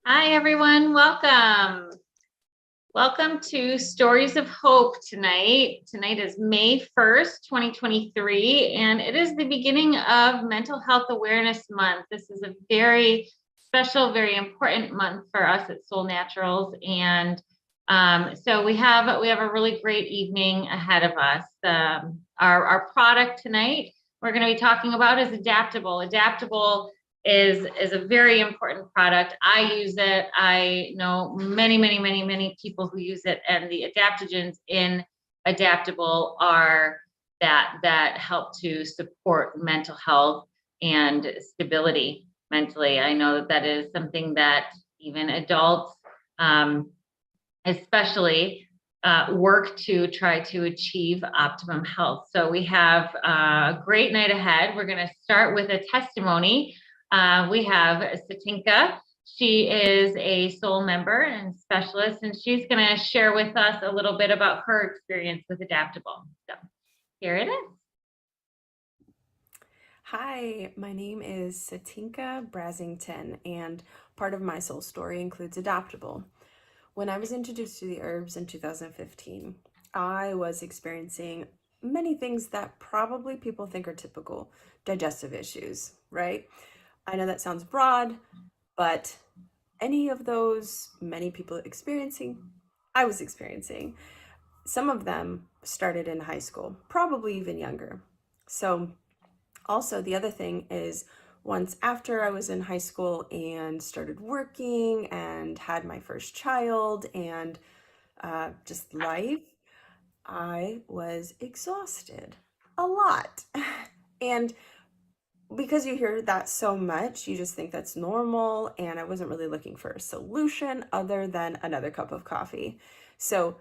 Hi, everyone. Welcome. Welcome to Stories of Hope tonight. Tonight is May 1st, 2023, and it is the beginning of Mental Health Awareness Month. This is a very special, very important month for us at Soul Naturals. And so we have a really great evening ahead of us. Our product tonight we're going to be talking about is Adaptable. Adaptable is a very important product. I use it. I know many people who use it, and the adaptogens in Adaptable are that help to support mental health and stability mentally. I know that is something that even adults, especially, work to try to achieve optimum health. So we have a great night ahead. We're going to start with a testimony. We have Satinka. She is a soul member and specialist, and she's going to share with us a little bit about her experience with Adaptable. So here it is. Hi, my name is Satinka Brasington, and part of my soul story includes Adaptable. When I was introduced to the herbs in 2015, I was experiencing many things that probably people think are typical digestive issues, right? I know that sounds broad, but any of those many people experiencing, I was experiencing. Some of them started in high school, probably even younger. So also, the other thing is once after I was in high school and started working and had my first child and just life, I was exhausted a lot. And because you hear that so much, you just think that's normal. And I wasn't really looking for a solution other than another cup of coffee. So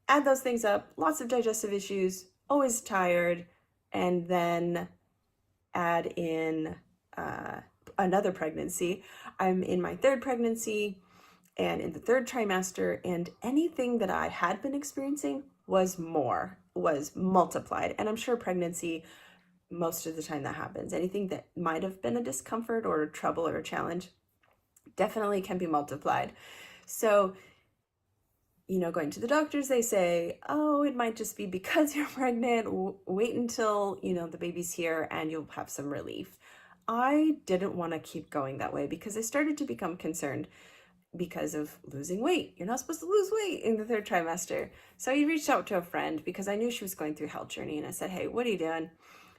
add those things up, lots of digestive issues, always tired, and then add in uh, another pregnancy. I'm in my third pregnancy and in the third trimester, and anything that I had been experiencing was multiplied. And I'm sure pregnancy, most of the time that happens, anything that might have been a discomfort or a trouble or a challenge definitely can be multiplied. So, going to the doctors, they say, oh, it might just be because you're pregnant. Wait until, the baby's here and you'll have some relief. I didn't want to keep going that way because I started to become concerned because of losing weight. You're not supposed to lose weight in the third trimester. So I reached out to a friend because I knew she was going through a health journey, and I said, hey, what are you doing?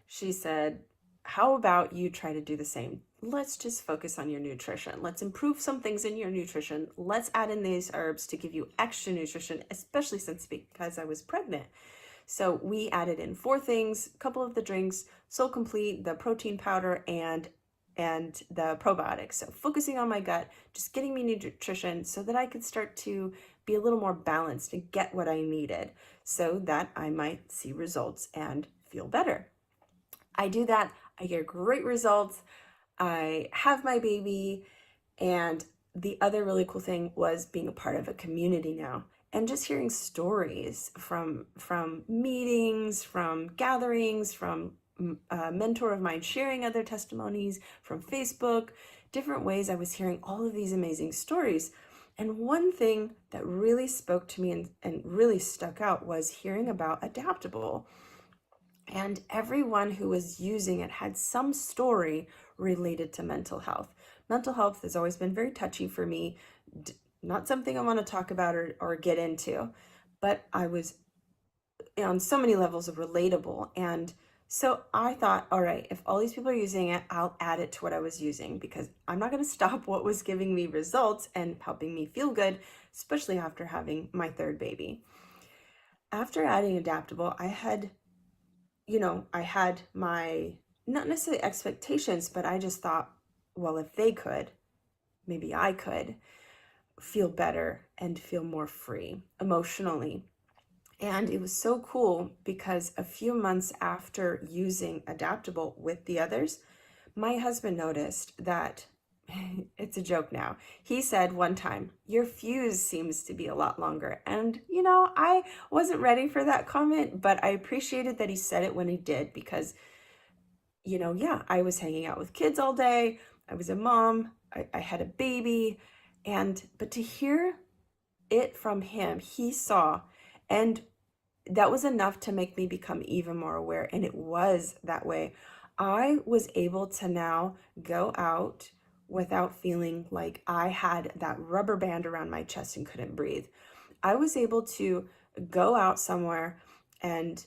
She said, how about you try to do the same? Let's just focus on your nutrition. Let's improve some things in your nutrition. Let's add in these herbs to give you extra nutrition, especially because I was pregnant. So we added in 4 things, a couple of the drinks, Soul Complete, the protein powder, and the probiotics. So focusing on my gut, just getting me nutrition so that I could start to be a little more balanced and get what I needed so that I might see results and feel better. I do that, I get great results. I have my baby, and the other really cool thing was being a part of a community now and just hearing stories from meetings, from gatherings, from a mentor of mine sharing other testimonies from Facebook, different ways I was hearing all of these amazing stories. And one thing that really spoke to me and really stuck out was hearing about Adaptable. And everyone who was using it had some story related to mental health. Mental health has always been very touchy for me, not something I want to talk about or get into, but I was on so many levels of relatable. And so I thought, all right, if all these people are using it, I'll add it to what I was using because I'm not going to stop what was giving me results and helping me feel good, especially after having my third baby. After adding Adaptable, I had my, not necessarily expectations, but I just thought, well, if they could, maybe I could feel better and feel more free emotionally. And it was so cool because a few months after using Adaptable with the others, my husband noticed that it's a joke now. He said one time, your fuse seems to be a lot longer. And, I wasn't ready for that comment, but I appreciated that he said it when he did because, yeah, I was hanging out with kids all day. I was a mom. I had a baby. But to hear it from him, he saw, and that was enough to make me become even more aware. And it was that way. I was able to now go out without feeling like I had that rubber band around my chest and couldn't breathe. I was able to go out somewhere and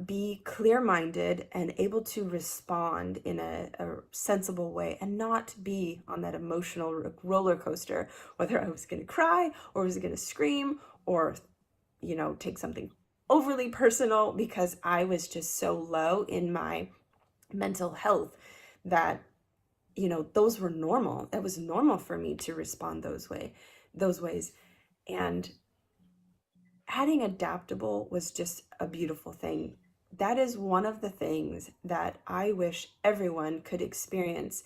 be clear-minded and able to respond in a sensible way and not be on that emotional roller coaster, whether I was going to cry or was going to scream or, take something overly personal, because I was just so low in my mental health that, those were normal. It was normal for me to respond those ways. And adding adaptable was just a beautiful thing. That is one of the things that I wish everyone could experience,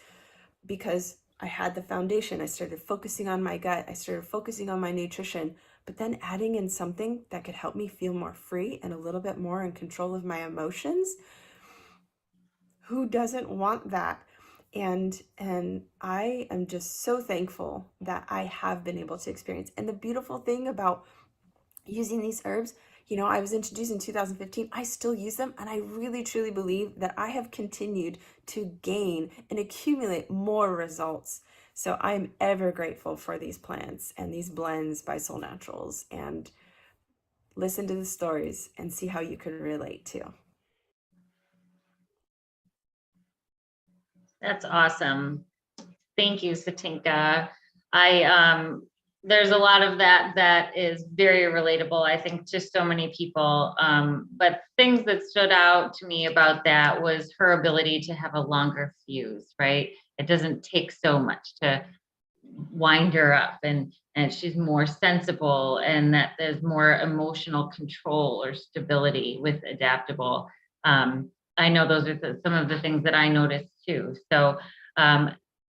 because I had the foundation. I started focusing on my gut. I started focusing on my nutrition, but then adding in something that could help me feel more free and a little bit more in control of my emotions. Who doesn't want that? And I am just so thankful that I have been able to experience. And the beautiful thing about using these herbs, I was introduced in 2015. I still use them, and I really truly believe that I have continued to gain and accumulate more results. So I'm ever grateful for these plants and these blends by Soul Naturals, and listen to the stories and see how you can relate too. That's awesome. Thank you, Satinka. There's a lot of that is very relatable, I think, to so many people. But things that stood out to me about that was her ability to have a longer fuse, right? It doesn't take so much to wind her up, and she's more sensible, and that there's more emotional control or stability with Adaptable. I know those are some of the things that I noticed too. So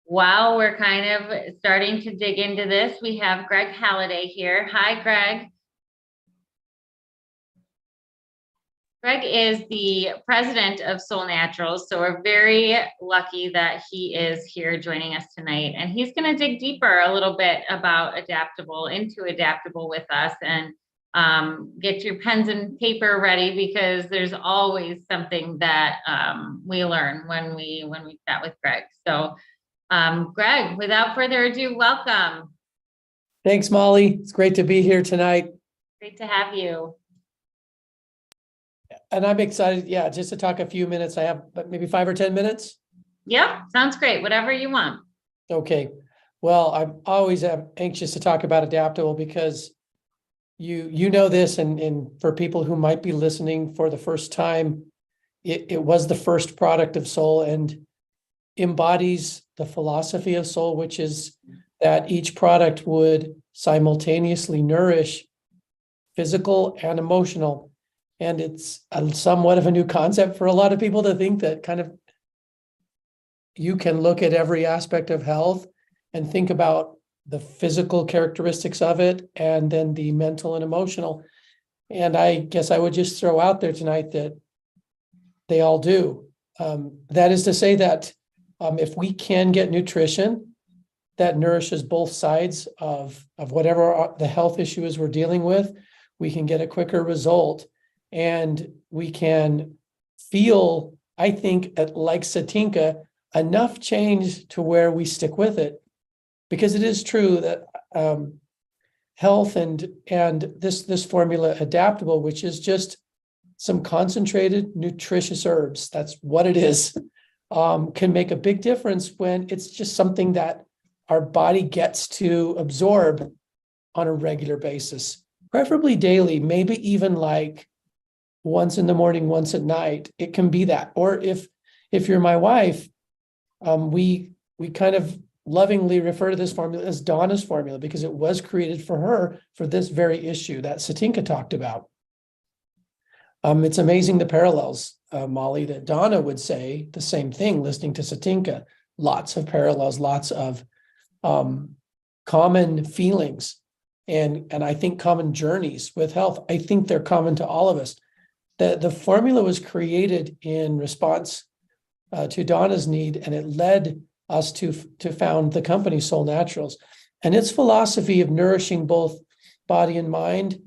while we're kind of starting to dig into this, we have Greg Halliday here. Hi, Greg. Greg is the president of Soul Naturals, so we're very lucky that he is here joining us tonight. And he's going to dig deeper a little bit about into Adaptable with us, and get your pens and paper ready, because there's always something that we learn when we chat with Greg. So, Greg, without further ado, welcome. Thanks, Molly. It's great to be here tonight. Great to have you. And I'm excited, just to talk a few minutes. I have maybe 5 or 10 minutes. Yep, sounds great. Whatever you want. Okay. Well, I'm always anxious to talk about Adaptable, because you know this, and for people who might be listening for the first time, it was the first product of Soul and embodies the philosophy of Soul, which is that each product would simultaneously nourish physical and emotional. And it's somewhat of a new concept for a lot of people to think that kind of you can look at every aspect of health and think about the physical characteristics of it and then the mental and emotional. And I guess I would just throw out there tonight that they all do. That is to say that if we can get nutrition that nourishes both sides of whatever the health issue is we're dealing with, we can get a quicker result. And we can feel, I think, like Satinka, enough change to where we stick with it. Because it is true that health and this formula Adaptable, which is just some concentrated, nutritious herbs, that's what it is, can make a big difference when it's just something that our body gets to absorb on a regular basis, preferably daily, maybe even like once in the morning, once at night. It can be that. Or if you're my wife, we kind of lovingly refer to this formula as Donna's formula, because it was created for her for this very issue that Satinka talked about. It's amazing the parallels, Molly, that Donna would say the same thing listening to Satinka. Lots of parallels, lots of common feelings, and I think common journeys with health. I think they're common to all of us. The formula was created in response to Donna's need, and it led us to found the company Soul Naturals. And its philosophy of nourishing both body and mind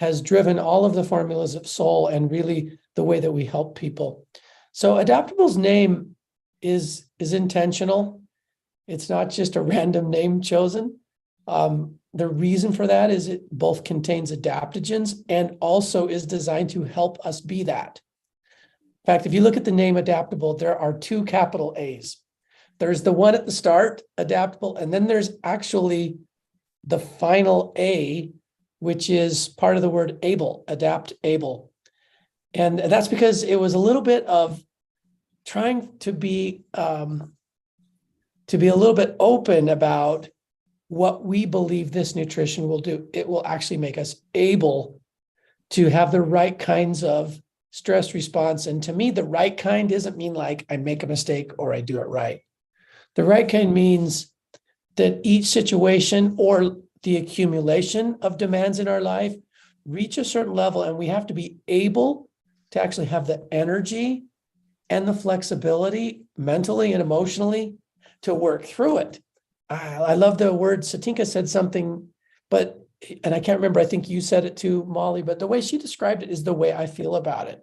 has driven all of the formulas of Solle and really the way that we help people. So Adaptable's name is intentional. It's not just a random name chosen. The reason for that is it both contains adaptogens and also is designed to help us be that. In fact, if you look at the name Adaptable, there are two capital A's. There's the one at the start, Adaptable, and then there's actually the final A, which is part of the word able, adaptable. And that's because it was a little bit of trying to be a little bit open about what we believe this nutrition will do. It will actually make us able to have the right kinds of stress response. And to me, the right kind doesn't mean like I make a mistake or I do it right. The right kind means that each situation or the accumulation of demands in our life reach a certain level, and we have to be able to actually have the energy and the flexibility mentally and emotionally to work through it. I love the word, Satinka said something, and I can't remember, I think you said it too, Molly, but the way she described it is the way I feel about it.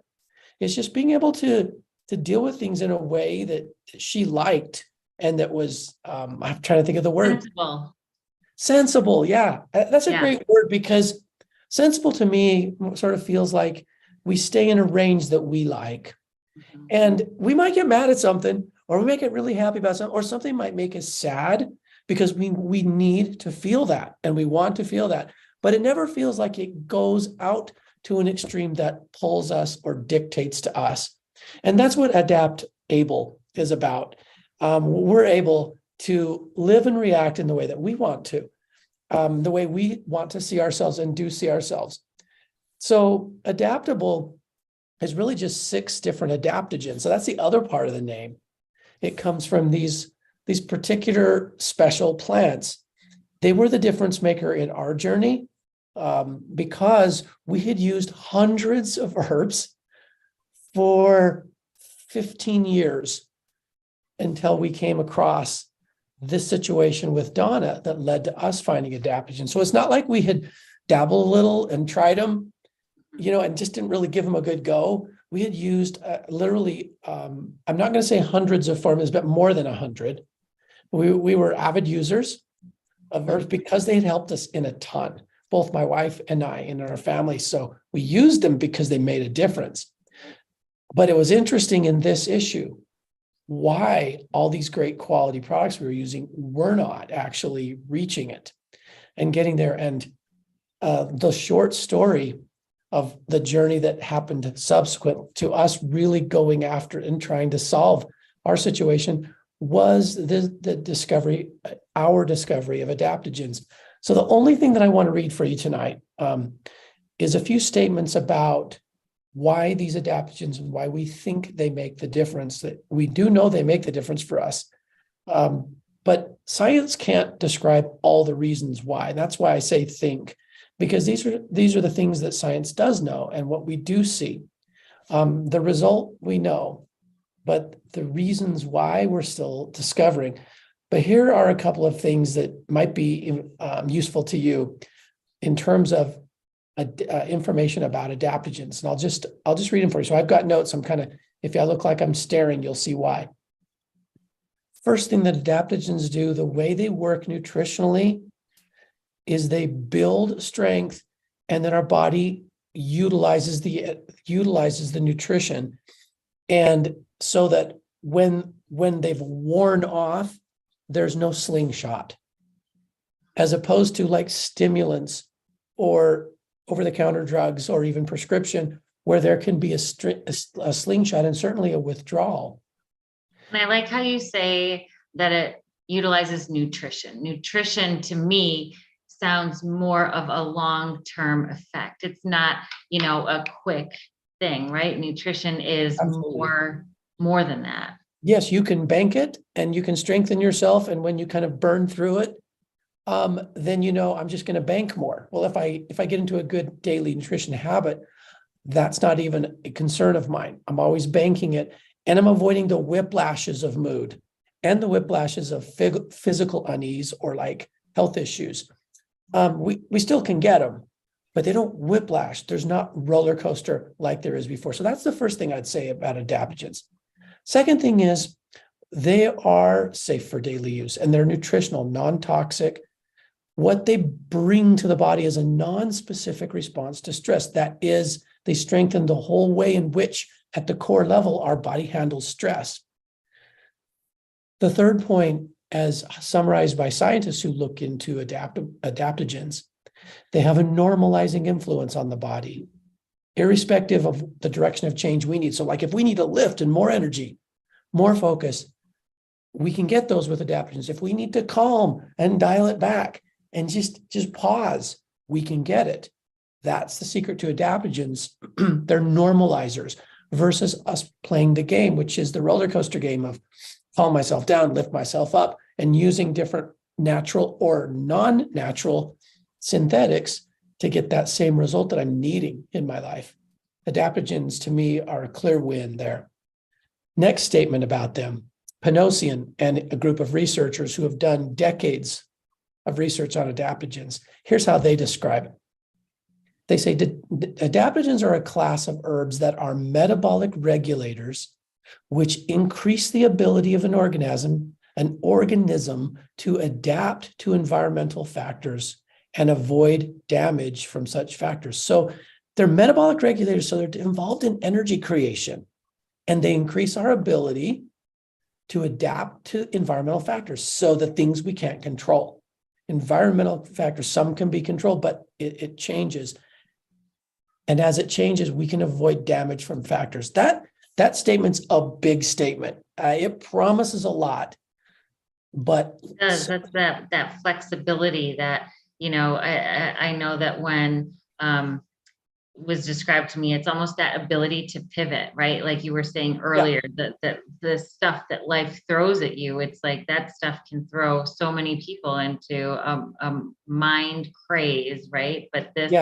It's just being able to deal with things in a way that she liked and that was, I'm trying to think of the word. Sensible, yeah. That's a great word, because sensible to me sort of feels like we stay in a range that we like. Mm-hmm. And we might get mad at something, or we might get really happy about something, or something might make us sad because we need to feel that and we want to feel that. But it never feels like it goes out to an extreme that pulls us or dictates to us. And that's what Adaptable is about. We're able to live and react in the way that we want to, the way we want to see ourselves and do see ourselves. So Adaptable is really just 6 different adaptogens. So that's the other part of the name. It comes from these particular special plants. They were the difference maker in our journey, because we had used hundreds of herbs for 15 years until we came across this situation with Donna that led to us finding adaptogens. So it's not like we had dabbled a little and tried them, and just didn't really give them a good go. We had used literally, I'm not going to say hundreds of formulas, but more than 100. We were avid users of herbs because they had helped us in a ton, both my wife and I and our family. So we used them because they made a difference. But it was interesting in this issue why all these great quality products we were using were not actually reaching it and getting there. And the short story of the journey that happened subsequent to us really going after and trying to solve our situation was the discovery, our discovery of adaptogens. So the only thing that I want to read for you tonight is a few statements about why these adaptogens and why we think they make the difference. That we do know they make the difference for us, but science can't describe all the reasons why. That's why I say think, because these are the things that science does know and what we do see. The result we know, but the reasons why we're still discovering. But here are a couple of things that might be useful to you in terms of information about adaptogens. And I'll just read them for you. So I've got notes. If I look like I'm staring, you'll see why. First thing that adaptogens do, the way they work nutritionally, is they build strength, and then our body utilizes the nutrition. And so that when they've worn off, there's no slingshot, as opposed to like stimulants or over-the-counter drugs or even prescription, where there can be a slingshot and certainly a withdrawal. And I like how you say that it utilizes nutrition. Nutrition to me sounds more of a long-term effect. It's not, a quick thing, right? Nutrition is more than that. Yes, you can bank it and you can strengthen yourself. And when you kind of burn through it, then I'm just going to bank more. Well, if I get into a good daily nutrition habit, that's not even a concern of mine. I'm always banking it, and I'm avoiding the whiplashes of mood and the whiplashes of physical unease or like health issues. We still can get them, but they don't whiplash. There's not roller coaster like there is before. So that's the first thing I'd say about adaptogens. Second thing is they are safe for daily use and they're nutritional, non-toxic. What they bring to the body is a non-specific response to stress. That is, they strengthen the whole way in which, at the core level, our body handles stress. The third point, as summarized by scientists who look into adaptogens, they have a normalizing influence on the body, irrespective of the direction of change we need. So like if we need a lift and more energy, more focus, we can get those with adaptogens. If we need to calm and dial it back and just pause, we can get it. That's the secret to adaptogens. They're normalizers versus us playing the game, which is the roller coaster game of calm myself down, lift myself up, and using different natural or non-natural synthetics to get that same result that I'm needing in my life. Adaptogens, to me, are a clear win there. Next statement about them, Panosian and a group of researchers who have done decades of research on adaptogens. Here's how they describe it. They say adaptogens are a class of herbs that are metabolic regulators, which increase the ability of an organism to adapt to environmental factors and avoid damage from such factors. So they're metabolic regulators, so they're involved in energy creation, and they increase our ability to adapt to environmental factors, so the things we can't control. Environmental factors, some can be controlled, but it changes. And as it changes, we can avoid damage from factors. That statement's a big statement. It promises a lot, but it does. That's that flexibility that, I know that when was described to me, it's almost that ability to pivot, right? Like you were saying earlier, that the stuff that life throws at you, it's like that stuff can throw so many people into a mind craze, right? But this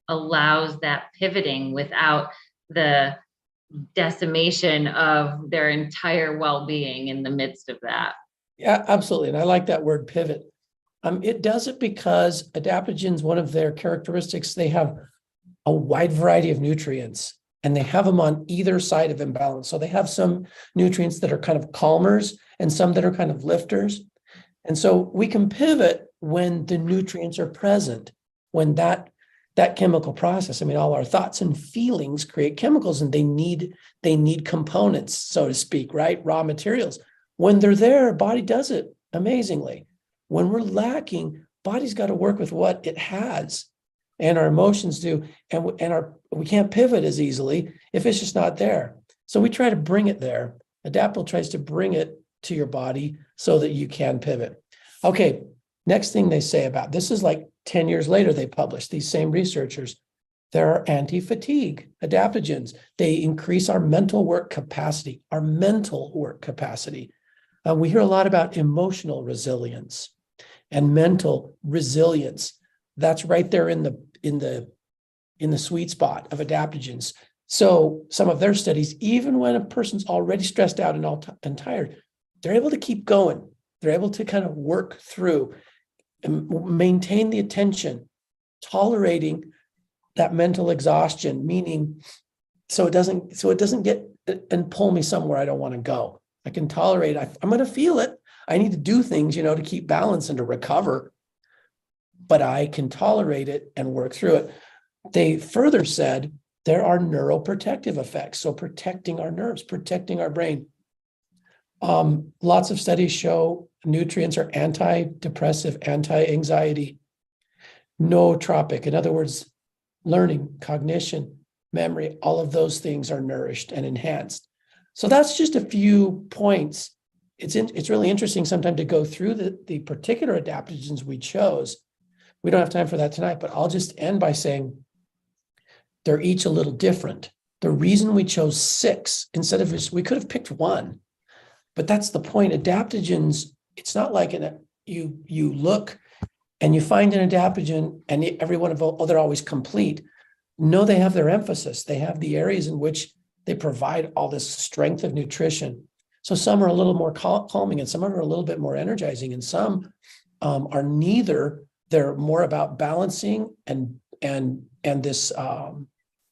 allows that pivoting without the decimation of their entire well-being in the midst of that. Yeah, absolutely. And I like that word pivot. It does it because adaptogens, one of their characteristics, they have a wide variety of nutrients and they have them on either side of imbalance. So they have some nutrients that are kind of calmers and some that are kind of lifters. And so we can pivot when the nutrients are present, when that chemical process, all our thoughts and feelings create chemicals and they need components, so to speak, right? Raw materials. When they're there, our body does it amazingly. When we're lacking, body's got to work with what it has, and our emotions do, and we can't pivot as easily if it's just not there. So we try to bring it there. Adaptable tries to bring it to your body so that you can pivot. Okay, next thing they say about this is like 10 years later, they published, these same researchers, there are anti-fatigue adaptogens. They increase our mental work capacity, We hear a lot about emotional resilience and mental resilience. That's right there in the sweet spot of adaptogens. So some of their studies, even when a person's already stressed out and tired, they're able to keep going. They're able to kind of work through and maintain the attention, tolerating that mental exhaustion, meaning so it doesn't get and pull me somewhere I don't want to go. I can tolerate, I'm going to feel it. I need to do things, to keep balance and to recover, but I can tolerate it and work through it. They further said there are neuroprotective effects. So protecting our nerves, protecting our brain. Lots of studies show nutrients are antidepressive, anti-anxiety, nootropic. In other words, learning, cognition, memory, all of those things are nourished and enhanced. So that's just a few points. It's really interesting sometimes to go through the particular adaptogens we chose. We don't have time for that tonight, but I'll just end by saying they're each a little different. The reason we chose 6 instead of we could have picked 1, but that's the point. Adaptogens, it's not like you look and you find an adaptogen and every one of them, they're always complete. No, they have their emphasis. They have the areas in which they provide all this strength of nutrition. So some are a little more calming and some are a little bit more energizing, and some are neither. They're more about balancing and this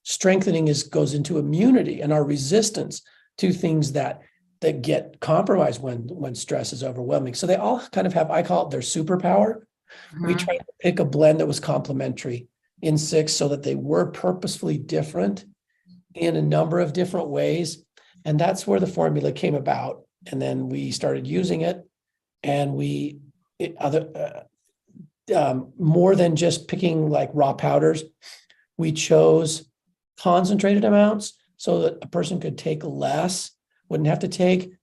strengthening goes into immunity and our resistance to things that get compromised when stress is overwhelming. So they all kind of have, I call it their superpower. We tried to pick a blend that was complementary in 6 so that they were purposefully different in a number of different ways. And that's where the formula came about. And then we started using it, and more than just picking like raw powders, we chose concentrated amounts so that a person could take less, wouldn't have to take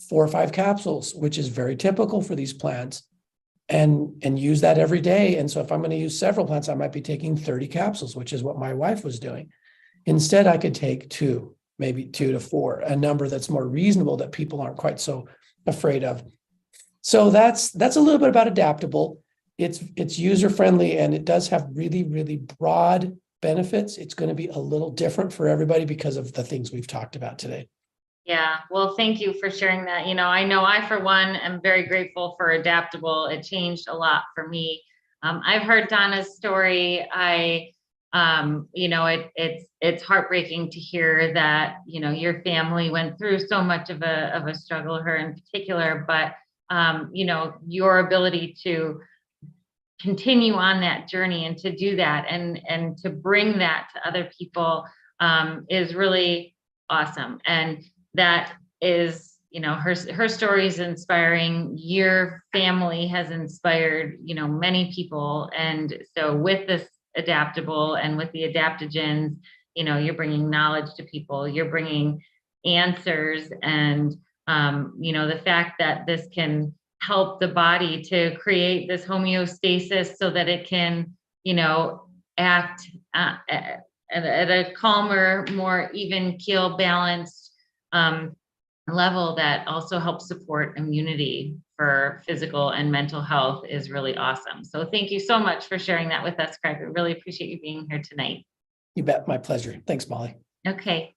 4 or 5 capsules, which is very typical for these plants, and use that every day. And so if I'm going to use several plants, I might be taking 30 capsules, which is what my wife was doing. Instead, I could take 2, maybe 2 to 4, a number that's more reasonable that people aren't quite so afraid of. So that's a little bit about Adaptable. It's user-friendly, and it does have really, really broad benefits. It's going to be a little different for everybody because of the things we've talked about today. Yeah, well, thank you for sharing that. I know I, for one, am very grateful for Adaptable. It changed a lot for me. I've heard Donna's story. It's heartbreaking to hear that, your family went through so much of a struggle, her in particular, but, your ability to continue on that journey and to do that and to bring that to other people is really awesome. And that is, her story is inspiring. Your family has inspired, many people. And so with this Adaptable and with the adaptogens, you're bringing knowledge to people, you're bringing answers, and the fact that this can help the body to create this homeostasis so that it can, act at a calmer, more even keel, balanced level that also helps support immunity for physical and mental health is really awesome. So thank you so much for sharing that with us, Greg. We really appreciate you being here tonight. You bet. My pleasure. Thanks, Molly. Okay.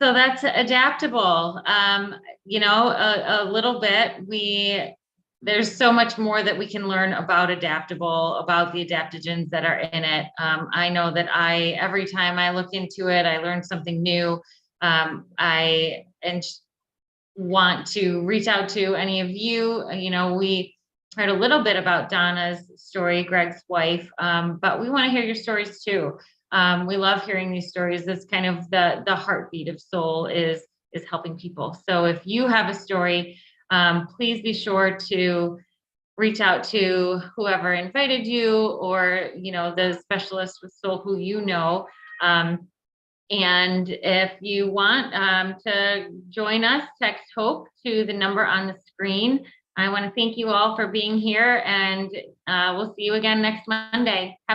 So that's Adaptable. A little bit, there's so much more that we can learn about Adaptable, about the adaptogens that are in it. I know that every time I look into it, I learn something new. I want to reach out to any of you. We heard a little bit about Donna's story, Greg's wife, but we want to hear your stories too. We love hearing these stories. That's kind of the heartbeat of Solle is helping people. So if you have a story, please be sure to reach out to whoever invited you, or the specialist with Solle who you know. And if you want to join us, text HOPE to the number on the screen. I want to thank you all for being here, and we'll see you again next Monday. Have a